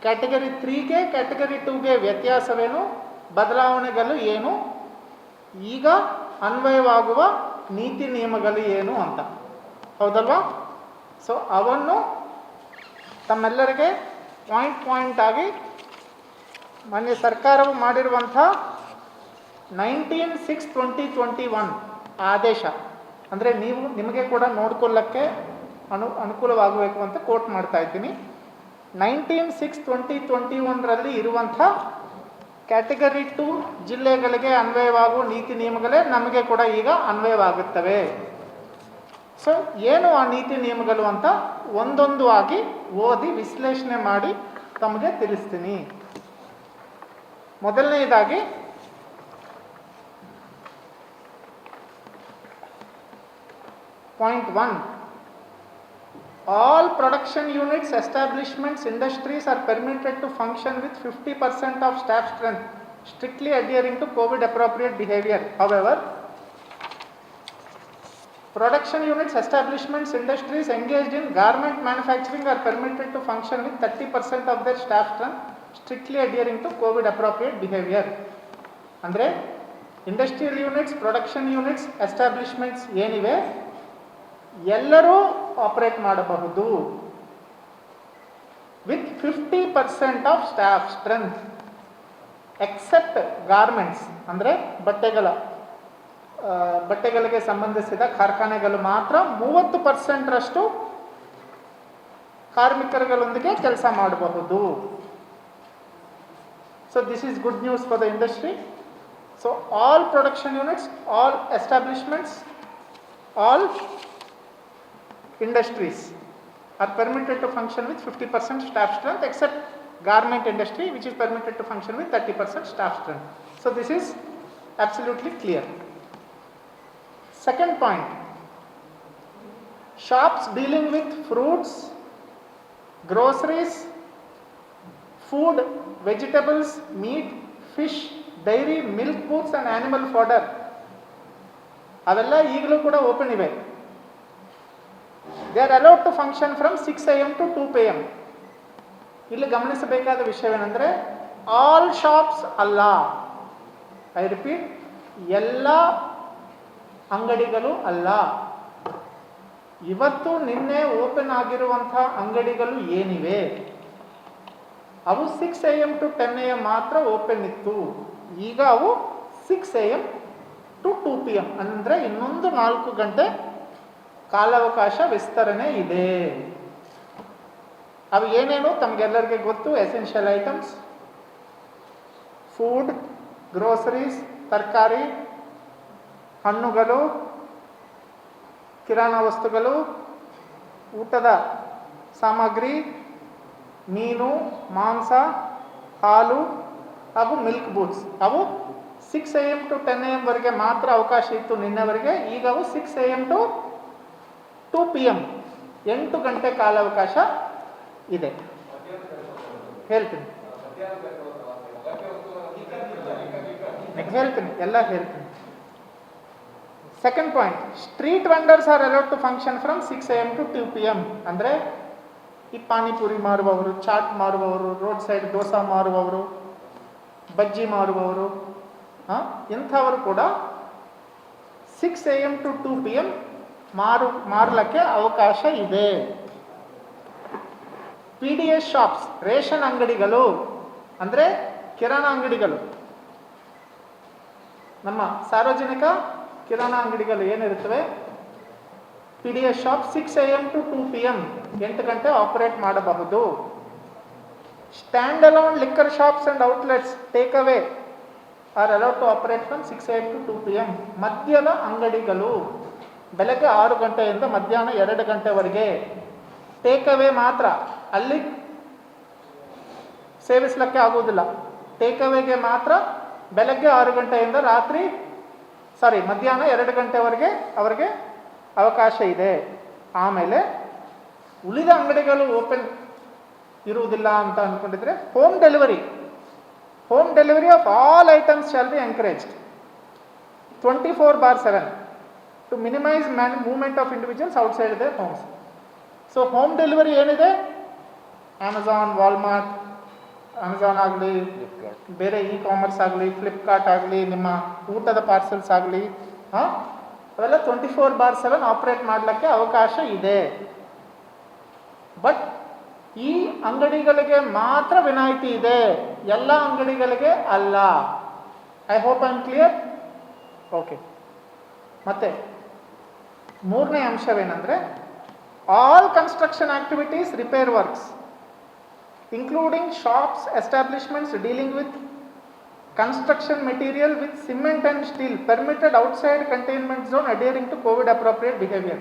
Category 3ಗೆ category 2ಗೆ ವ್ಯತ್ಯಾಸವೇನು, ಬದಲಾವಣೆಗಳು ಏನು, ಈಗ ಅನ್ವಯವಾಗುವ ನೀತಿ ನಿಯಮಗಳು ಏನು ಅಂತ, ಹೌದಲ್ವಾ? ಸೊ ಅವನ್ನು ತಮ್ಮೆಲ್ಲರಿಗೆ ಪಾಯಿಂಟ್ ಆಗಿ ಮೊನ್ನೆ ಸರ್ಕಾರವು ಮಾಡಿರುವಂಥ 19/6/2021 ಆದೇಶ, ಅಂದರೆ ನಿಮಗೆ ಕೂಡ ನೋಡ್ಕೊಳ್ಳೋಕ್ಕೆ ಅನುಕೂಲವಾಗಬೇಕು ಅಂತ ಕೋಟ್ ಮಾಡ್ತಾ ಇದ್ದೀನಿ. 19/6/2021 ಇರುವಂಥ ಕ್ಯಾಟಗರಿ 2 ಜಿಲ್ಲೆಗಳಿಗೆ ಅನ್ವಯವಾಗುವ ನೀತಿ ನಿಯಮಗಳೇ ನಮಗೆ ಕೂಡ ಈಗ ಅನ್ವಯವಾಗುತ್ತವೆ. ಸೊ ಏನು ಆ ನೀತಿ ನಿಯಮಗಳು ಅಂತ ಒಂದೊಂದು ಆಗಿ ಓದಿ ವಿಶ್ಲೇಷಣೆ ಮಾಡಿ ತಮಗೆ ತಿಳಿಸ್ತೀನಿ. ಮೊದಲನೆಯದಾಗಿ point 1, all production units, establishments, industries are permitted to function with 50% of staff strength, strictly adhering to COVID appropriate behavior. However, production units, establishments, industries engaged in garment manufacturing are permitted to function with 30% of their staff strength, strictly adhering to COVID appropriate behavior. ಅಂದರೆ industrial units, production units, establishments ಏನಿವೆ ಎಲ್ಲರೂ operate ಮಾಡಬಹುದು with 50% of staff strength, except garments ಅಂದರೆ ಬಟ್ಟೆಗಳಿಗೆ ಸಂಬಂಧಿಸಿದ ಕಾರ್ಖಾನೆಗಳು ಮಾತ್ರ 30% ಕಾರ್ಮಿಕರುಗಳೊಂದಿಗೆ ಕೆಲಸ ಮಾಡಬಹುದು. So this is good news for the industry. So all production units, all establishments, all industries are permitted to function with 50% staff strength, except garment industry, which is permitted to function with 30% staff strength. So this is absolutely clear. Second point, shops dealing with fruits, groceries, food, vegetables, meat, fish, dairy, milk foods and animal fodder ಅವೆಲ್ಲ ಈಗಲೂ ಕೂಡ open ಇವೆ. They are allowed to function from 6 AM to 2 PM. ಇಲ್ಲಿ ಗಮನಿಸಬೇಕಾದ ವಿಷಯವೇನೆಂದರೆ all shops ಅಲ್ಲ, I repeat, ಎಲ್ಲ ಅಂಗಡಿಗಳು ಅಲ್ಲ. ಇವತ್ತು ನಿನ್ನೆ ಓಪನ್ ಆಗಿರುವಂಥ ಅಂಗಡಿಗಳು ಏನಿವೆ ಅವು 6 AM to 10 AM ಮಾತ್ರ ಓಪನ್ ಇತ್ತು. ಈಗ ಅವು 6 AM to 2 PM ಅಂದರೆ ಇನ್ನೊಂದು 4 ಗಂಟೆ ಕಾಲಾವಕಾಶ ವಿಸ್ತರಣೆ ಇದೆ. ಅವು ಏನೇನು ತಮಗೆಲ್ಲರಿಗೆ ಗೊತ್ತು. ಎಸೆನ್ಷಿಯಲ್ ಐಟಮ್ಸ್, ಫುಡ್, ಗ್ರೋಸರೀಸ್, ತರಕಾರಿ, ಹಣ್ಣುಗಳು, ಕಿರಾಣಾ ವಸ್ತುಗಳು, ಊಟದ ಸಾಮಗ್ರಿ, ಮೀನು, ಮಾಂಸ, ಹಾಲು ಹಾಗೂ ಮಿಲ್ಕ್ ಬೂಟ್ಸ್ ಅವು 6 AM to 10 AM ವರೆಗೆ ಮಾತ್ರ ಅವಕಾಶ ಇತ್ತು ನಿನ್ನೆವರೆಗೆ. ಈಗ ಅವು 6 AM to 2 PM 8 ಗಂಟೆ ಕಾಲಾವಕಾಶ ಇದೆ. ಹೇಳ್ತೀನಿ ಎಲ್ಲ ಹೇಳ್ತೀನಿ. Second point, street vendors are allowed to function from 6 AM to 2 PM. ಅಂದರೆ ಈ ಪಾನಿಪುರಿ ಮಾರುವವರು, ಚಾಟ್ ಮಾರುವವರು, ರೋಡ್ ಸೈಡ್ ದೋಸೆ ಮಾರುವವರು, ಬಜ್ಜಿ ಮಾರುವವರು, ಇಂಥವರು ಕೂಡ 6 AM to 2 PM ಮಾರಲಿಕ್ಕೆ ಅವಕಾಶ ಇದೆ. PDS ಶಾಪ್ಸ್, ರೇಷನ್ ಅಂಗಡಿಗಳು ಅಂದರೆ ಕಿರಾಣಾ ಅಂಗಡಿಗಳು, ನಮ್ಮ ಸಾರ್ವಜನಿಕ ಕಿರಾಣಾ ಅಂಗಡಿಗಳು ಏನಿರುತ್ತವೆ, PDS shop 6 AM to 2 PM 8 ಗಂಟೆ ಆಪರೇಟ್ ಮಾಡಬಹುದು. Standalone liquor shops and outlets take away are allowed to operate from 6 AM to 2 PM. ಮದ್ಯದ ಅಂಗಡಿಗಳು ಬೆಳಗ್ಗೆ 6 ಗಂಟೆಯಿಂದ ಮಧ್ಯಾಹ್ನ 2 ಗಂಟೆವರೆಗೆ ಟೇಕ್ ಅವೇ ಮಾತ್ರ, ಅಲ್ಲಿ ಸೇವಿಸಲಿಕ್ಕೆ ಆಗುವುದಿಲ್ಲ. ಟೇಕ್ ಅವೇಗೆ ಮಾತ್ರ ಬೆಳಗ್ಗೆ 6 ಗಂಟೆಯಿಂದ ಮಧ್ಯಾಹ್ನ 2 ಗಂಟೆವರೆಗೆ ಅವರಿಗೆ ಅವಕಾಶ ಇದೆ. ಆಮೇಲೆ ಉಳಿದ ಅಂಗಡಿಗಳು ಓಪನ್ ಇರುವುದಿಲ್ಲ ಅಂತ ಅಂದ್ಕೊಂಡಿದ್ರೆ home delivery of all items shall be encouraged 24/7 to minimize movement of individuals outside their homes. So home delivery ಏನಿದೆ, Amazon, Walmart, ಅಮೆಝಾನ್ ಆಗಲಿ, ಬೇರೆ ಕಾಮರ್ಸ್ ಆಗಲಿ, ಫ್ಲಿಪ್ಕಾರ್ಟ್ ಆಗಲಿ, ನಿಮ್ಮ ಊಟದ ಪಾರ್ಸೆಲ್ಸ್ ಆಗಲಿ, ಅವೆಲ್ಲ 24/7 ಆಪ್ರೇಟ್ ಮಾಡಲಿಕ್ಕೆ ಅವಕಾಶ ಇದೆ. ಬಟ್ ಈ ಅಂಗಡಿಗಳಿಗೆ ಮಾತ್ರ ವಿನಾಯಿತಿ ಇದೆ, ಎಲ್ಲ ಅಂಗಡಿಗಳಿಗೆ ಅಲ್ಲ. I hope I am clear. Okay. ಮತ್ತೆ ಮೂರನೇ ಅಂಶವೇನೆಂದರೆ, all construction activities, repair works including shops, establishments dealing with construction material with cement and steel permitted outside containment zone adhering to COVID appropriate behavior.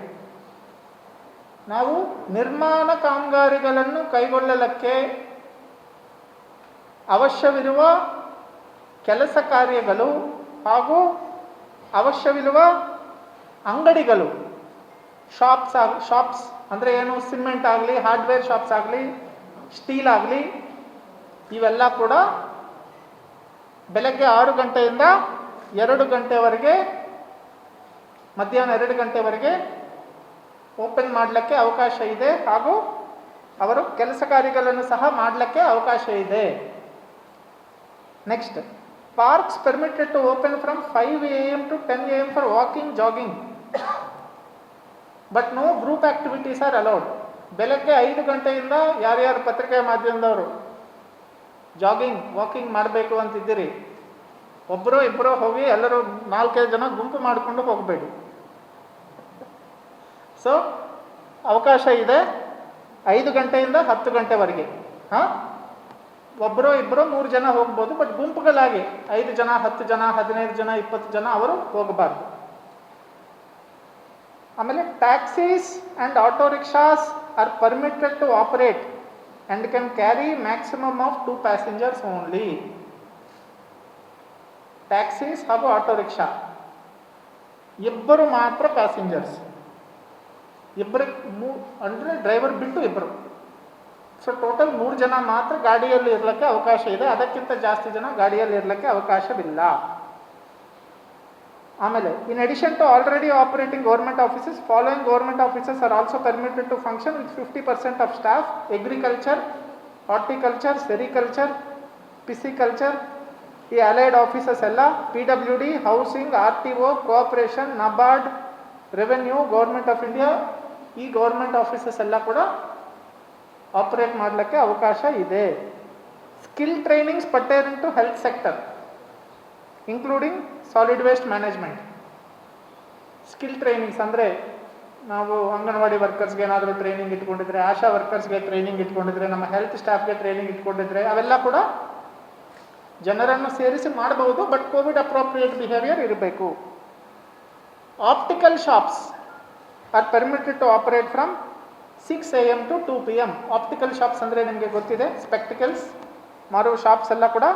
ನಾವು ನಿರ್ಮಾಣ ಕಾಮಗಾರಿಗಳನ್ನು ಕೈಗೊಳ್ಳಲಿಕ್ಕೆ ಅವಶ್ಯವಿರುವ ಕೆಲಸ ಕಾರ್ಯಗಳು ಹಾಗೂ ಅವಶ್ಯವಿರುವ ಅಂಗಡಿಗಳು, ಶಾಪ್ಸ್ ಅಂದರೆ ಏನು, ಸಿಮೆಂಟ್ ಆಗಲಿ, ಹಾರ್ಡ್ವೇರ್ ಶಾಪ್ಸ್ ಆಗಲಿ, ಸ್ಟೀಲ್ ಆಗಲಿ, ಇವೆಲ್ಲ ಕೂಡ ಬೆಳಗ್ಗೆ 6 ಗಂಟೆಯಿಂದ 2 ಗಂಟೆವರೆಗೆ, ಮಧ್ಯಾಹ್ನ 2 ಗಂಟೆವರೆಗೆ ಓಪನ್ ಮಾಡಲಿಕ್ಕೆ ಅವಕಾಶ ಇದೆ. ಹಾಗೂ ಅವರು ಕೆಲಸ ಕಾರ್ಯಗಳನ್ನು ಸಹ ಮಾಡಲಿಕ್ಕೆ ಅವಕಾಶ ಇದೆ. Next, parks permitted to open from 5 AM to 10 AM for walking, jogging, but no group activities are allowed. ಬೆಳಗ್ಗೆ 5 ಗಂಟೆಯಿಂದ ಯಾರ್ಯಾರು ಪತ್ರಿಕೆ ಮಾಧ್ಯಮದವರು ವಾಕಿಂಗ್ ಮಾಡಬೇಕು ಅಂತಿದ್ದೀರಿ, ಒಬ್ಬರು ಇಬ್ಬರು ಹೋಗಿ ಎಲ್ಲರೂ 4-5 ಜನ ಗುಂಪು ಮಾಡಿಕೊಂಡು ಹೋಗಬೇಡಿ. ಸೊ ಅವಕಾಶ ಇದೆ 5 ಗಂಟೆಯಿಂದ 10 ಗಂಟೆವರೆಗೆ. ಒಬ್ಬರು ಇಬ್ಬರು 3 ಜನ ಹೋಗ್ಬೋದು, ಬಟ್ ಗುಂಪುಗಳಾಗಿ 5 ಜನ, 10 ಜನ, 15 ಜನ, 20 ಜನ ಅವರು ಹೋಗಬಾರ್ದು. ಆಮೇಲೆ taxis and auto rickshaws are permitted to operate and can carry maximum of 2 passengers only. Taxis ಹಾಗೂ ಆಟೋ ರಿಕ್ಷಾ ಇಬ್ಬರು ಮಾತ್ರ ಪ್ಯಾಸೆಂಜರ್ಸ್, ಅಂದರೆ ಡ್ರೈವರ್ ಬಿಟ್ಟು ಇಬ್ಬರು. ಸೊ ಟೋಟಲ್ 3 ಜನ ಮಾತ್ರ ಗಾಡಿಯಲ್ಲಿ ಇರಲಿಕ್ಕೆ ಅವಕಾಶ ಇದೆ, ಅದಕ್ಕಿಂತ ಜಾಸ್ತಿ ಜನ ಗಾಡಿಯಲ್ಲಿ ಇರಲಿಕ್ಕೆ ಅವಕಾಶವಿಲ್ಲ. ಆಮೇಲೆ, in addition to already operating government offices, following government offices are also permitted to function with 50% of staff: agriculture, horticulture, sericulture, pisciculture. ಈ ಅಲೈಡ್ ಆಫೀಸಸ್ ಎಲ್ಲ PWD, housing, RTO, cooperation, NABARD, revenue, government of India, ಈ government offices ಎಲ್ಲ ಕೂಡ operate ಮಾಡಲಿಕ್ಕೆ ಅವಕಾಶ ಇದೆ. Skill trainings pertaining to health sector including solid waste management. Skill trainings ಅಂದರೆ ನಾವು ಅಂಗನವಾಡಿ ವರ್ಕರ್ಸ್ಗೆ ಏನಾದರೂ ಟ್ರೈನಿಂಗ್ ಇಟ್ಕೊಂಡಿದ್ರೆ, ಆಶಾ ವರ್ಕರ್ಸ್ಗೆ ಟ್ರೈನಿಂಗ್ ಇಟ್ಕೊಂಡಿದ್ರೆ, ನಮ್ಮ ಹೆಲ್ತ್ ಸ್ಟಾಫ್ಗೆ ಟ್ರೈನಿಂಗ್ ಇಟ್ಕೊಂಡಿದ್ರೆ, ಅವೆಲ್ಲ ಕೂಡ ಜನರನ್ನು ಸೇರಿಸಿ ಮಾಡಬಹುದು, ಬಟ್ ಕೋವಿಡ್ ಅಪ್ರೋಪ್ರಿಯೇಟ್ ಬಿಹೇವಿಯರ್ ಇರಬೇಕು. Optical shops are permitted to operate from 6 AM to 2 PM. Optical shops ಅಂದರೆ ನಿಮಗೆ ಗೊತ್ತಿದೆ, ಸ್ಪೆಕ್ಟಿಕಲ್ಸ್ ಮಾರುವ ಶಾಪ್ಸ್ ಎಲ್ಲ ಕೂಡ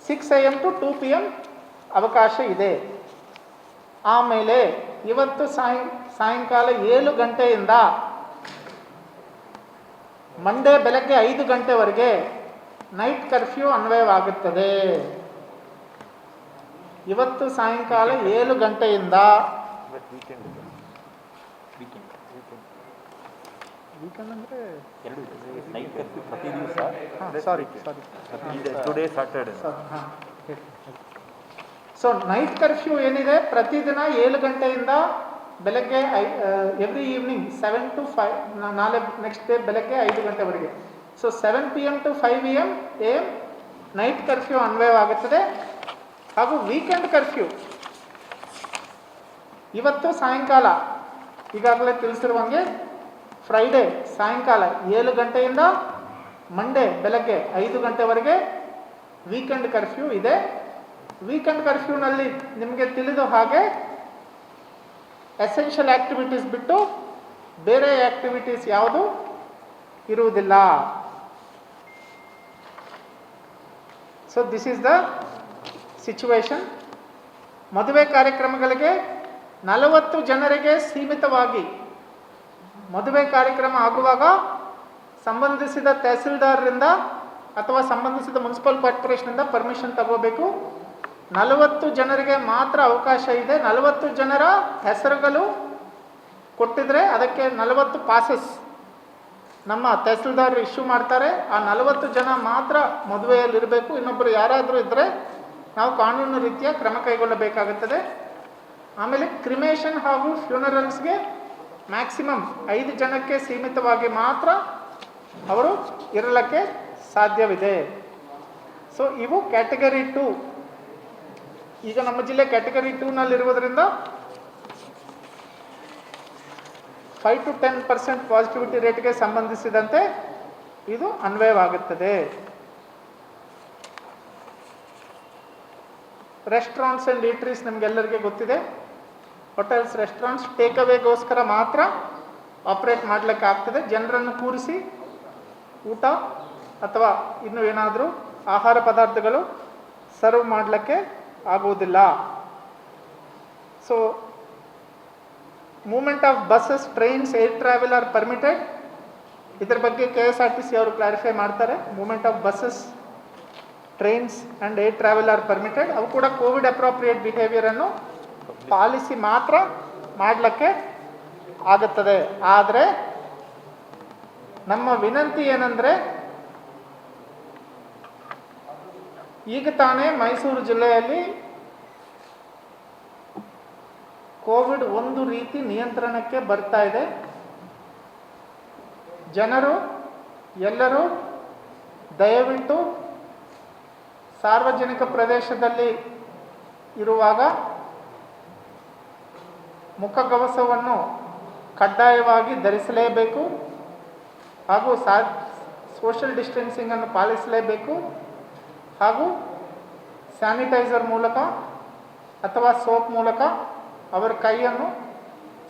6 AM to 2 PM ಅವಕಾಶ ಇದೆ. ಆಮೇಲೆ ಇವತ್ತು ಸಾಯಂಕಾಲ 7 ಗಂಟೆಯಿಂದ ಮಂಡೇ ಬೆಳಗ್ಗೆ 5 ಗಂಟೆವರೆಗೆ ನೈಟ್ ಕರ್ಫ್ಯೂ ಅನ್ವಯವಾಗುತ್ತದೆ. ಇವತ್ತು ಸಾಯಂಕಾಲ 7 ಗಂಟೆಯಿಂದ ವೀಕೆಂಡ್ ಅಂದರೆ ನೈಟ್ ಕರ್ಫ್ಯೂ ಪ್ರತಿ ದಿವಸ. Sorry today Saturday. So night curfew ಏನಿದೆ, ಪ್ರತಿದಿನ 7 ಗಂಟೆಯಿಂದ ಬೆಳಗ್ಗೆ ಎವ್ರಿ ಈವ್ನಿಂಗ್ 7 to 5, ನಾಳೆ ನೆಕ್ಸ್ಟ್ ಡೇ ಬೆಳಗ್ಗೆ 5 ಗಂಟೆವರೆಗೆ. So 7 PM to 5 AM night curfew ಅನ್ವಯವಾಗುತ್ತದೆ. ಹಾಗೂ ವೀಕೆಂಡ್ ಕರ್ಫ್ಯೂ ಇವತ್ತು ಸಾಯಂಕಾಲ ಈಗಾಗಲೇ ತಿಳಿಸಿರುವಂಗೆ ಫ್ರೈಡೇ ಸಾಯಂಕಾಲ 7 ಗಂಟೆಯಿಂದ ಮಂಡೇ ಬೆಳಗ್ಗೆ 5 ಗಂಟೆವರೆಗೆ ವೀಕೆಂಡ್ ಕರ್ಫ್ಯೂ ಇದೆ. ವೀಕೆಂಡ್ ಕರ್ಫ್ಯೂನಲ್ಲಿ ನಿಮಗೆ ತಿಳಿದ ಹಾಗೆ ಎಸೆನ್ಷಿಯಲ್ ಆಕ್ಟಿವಿಟೀಸ್ ಬಿಟ್ಟು ಬೇರೆ ಆಕ್ಟಿವಿಟೀಸ್ ಯಾವುದು ಇರುವುದಿಲ್ಲ. So this is the situation. ಮದುವೆ ಕಾರ್ಯಕ್ರಮಗಳಿಗೆ 40 ಜನರಿಗೆ ಸೀಮಿತವಾಗಿ ಮದುವೆ ಕಾರ್ಯಕ್ರಮ ಆಗುವಾಗ ಸಂಬಂಧಿಸಿದ ತಹಸೀಲ್ದಾರರಿಂದ ಅಥವಾ ಸಂಬಂಧಿಸಿದ ಮುನ್ಸಿಪಲ್ ಕಾರ್ಪೊರೇಷನಿಂದ ಪರ್ಮಿಷನ್ ತಗೋಬೇಕು. 40 ಜನರಿಗೆ ಮಾತ್ರ ಅವಕಾಶ ಇದೆ. 40 ಜನರ ಹೆಸರುಗಳು ಕೊಟ್ಟಿದ್ರೆ ಅದಕ್ಕೆ 40 ಪಾಸಸ್ ನಮ್ಮ ತಹಸೀಲ್ದಾರ್ ಇಶ್ಯೂ ಮಾಡ್ತಾರೆ. ಆ 40 ಜನ ಮಾತ್ರ ಮದುವೆಯಲ್ಲಿರಬೇಕು. ಇನ್ನೊಬ್ಬರು ಯಾರಾದರೂ ಇದ್ದರೆ ನಾವು ಕಾನೂನು ರೀತಿಯ ಕ್ರಮ ಕೈಗೊಳ್ಳಬೇಕಾಗುತ್ತದೆ. ಆಮೇಲೆ ಕ್ರಿಮೇಷನ್ ಹಾಗೂ ಫ್ಯೂನರಲ್ಸ್ಗೆ ಮ್ಯಾಕ್ಸಿಮಮ್ 5 ಜನಕ್ಕೆ ಸೀಮಿತವಾಗಿ ಮಾತ್ರ ಅವರು ಇರಲಿಕ್ಕೆ ಸಾಧ್ಯವಿದೆ. ಸೊ ಇವು ಕ್ಯಾಟಗರಿ 2. ಈಗ ನಮ್ಮ ಜಿಲ್ಲೆ ಕ್ಯಾಟಗರಿ 2ನಲ್ಲಿರುವುದರಿಂದ 5 to 10% ಪಾಸಿಟಿವಿಟಿ ರೇಟ್ಗೆ ಸಂಬಂಧಿಸಿದಂತೆ ಇದು ಅನ್ವಯವಾಗುತ್ತದೆ. ರೆಸ್ಟೋರೆಂಟ್ಸ್ ಆ್ಯಂಡ್ ಈಟ್ರೀಸ್ ನಿಮಗೆಲ್ಲರಿಗೆ ಗೊತ್ತಿದೆ. ಹೋಟೆಲ್ಸ್, ರೆಸ್ಟೋರೆಂಟ್ಸ್ ಟೇಕ್ ಅವೇಗೋಸ್ಕರ ಮಾತ್ರ ಆಪ್ರೇಟ್ ಮಾಡಲಿಕ್ಕೆ ಆಗ್ತದೆ. ಜನರನ್ನು ಕೂರಿಸಿ ಊಟ ಅಥವಾ ಇನ್ನೂ ಏನಾದರೂ ಆಹಾರ ಪದಾರ್ಥಗಳು ಸರ್ವ್ ಮಾಡಲಿಕ್ಕೆ ಆಗುವುದಿಲ್ಲ. So movement of buses, trains, air travel are permitted. ಇದರ ಬಗ್ಗೆ KSRTC ಅವರು ಕ್ಲಾರಿಫೈ ಮಾಡ್ತಾರೆ. Movement of buses, trains and air travel are permitted. ಅವು ಕೂಡ ಕೋವಿಡ್ ಅಪ್ರೋಪ್ರಿಯೇಟ್ ಬಿಹೇವಿಯರನ್ನು ಪಾಲಿಸಿ ಮಾತ್ರ ಮಾಡಲಿಕ್ಕೆ ಆಗುತ್ತದೆ. ಆದರೆ ನಮ್ಮ ವಿನಂತಿ ಏನಂದರೆ, ಈಗ ತಾನೇ ಮೈಸೂರು ಜಿಲ್ಲೆಯಲ್ಲಿ ಕೋವಿಡ್ ಒಂದು ರೀತಿ ನಿಯಂತ್ರಣಕ್ಕೆ ಬರ್ತಾ ಇದೆ. ಜನರು ಎಲ್ಲರೂ ದಯವಿಟ್ಟು ಸಾರ್ವಜನಿಕ ಪ್ರದೇಶದಲ್ಲಿ ಇರುವಾಗ ಮುಖಗವಸವನ್ನು ಕಡ್ಡಾಯವಾಗಿ ಧರಿಸಲೇಬೇಕು ಹಾಗೂ ಸೋಷಿಯಲ್ ಡಿಸ್ಟೆನ್ಸಿಂಗನ್ನು ಪಾಲಿಸಲೇಬೇಕು ಹಾಗೂ ಸ್ಯಾನಿಟೈಸರ್ ಮೂಲಕ ಅಥವಾ ಸೋಪ್ ಮೂಲಕ ಅವರ ಕೈಯನ್ನು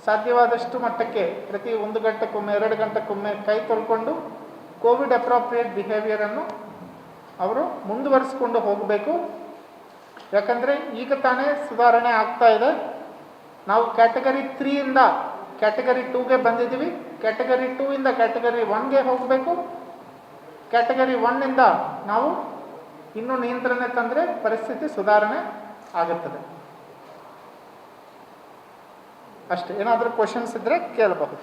ಸಾಧ್ಯವಾದಷ್ಟು ಮಟ್ಟಕ್ಕೆ ಪ್ರತಿ 1 ಗಂಟೆಗೊಮ್ಮೆ 2 ಗಂಟೆಗೊಮ್ಮೆ ಕೈ ತೊಳ್ಕೊಂಡು ಕೋವಿಡ್ ಅಪ್ರೋಪ್ರಿಯೇಟ್ ಬಿಹೇವಿಯರನ್ನು ಅವರು ಮುಂದುವರಿಸಿಕೊಂಡು ಹೋಗಬೇಕು. ಯಾಕಂದರೆ ಈಗ ತಾನೇ ಸುಧಾರಣೆ ಆಗ್ತಾ ಇದೆ. ನಾವು ಕ್ಯಾಟಗರಿ 3ಇಂದ ಕ್ಯಾಟಗರಿ 2ಗೆ ಬಂದಿದ್ದೀವಿ. ಕ್ಯಾಟಗರಿ 2ಇಂದ ಕ್ಯಾಟಗರಿ 1ಗೆ ಹೋಗಬೇಕು. ಕ್ಯಾಟಗರಿ 1ಇಂದ ನಾವು ಇನ್ನೂ ನಿಯಂತ್ರಣ ತಂದರೆ ಪರಿಸ್ಥಿತಿ ಸುಧಾರಣೆ ಆಗುತ್ತದೆ. ಅಷ್ಟೇ. ಏನಾದರೂ ಕ್ವಶನ್ಸ್ ಇದ್ದರೆ ಕೇಳಬಹುದು.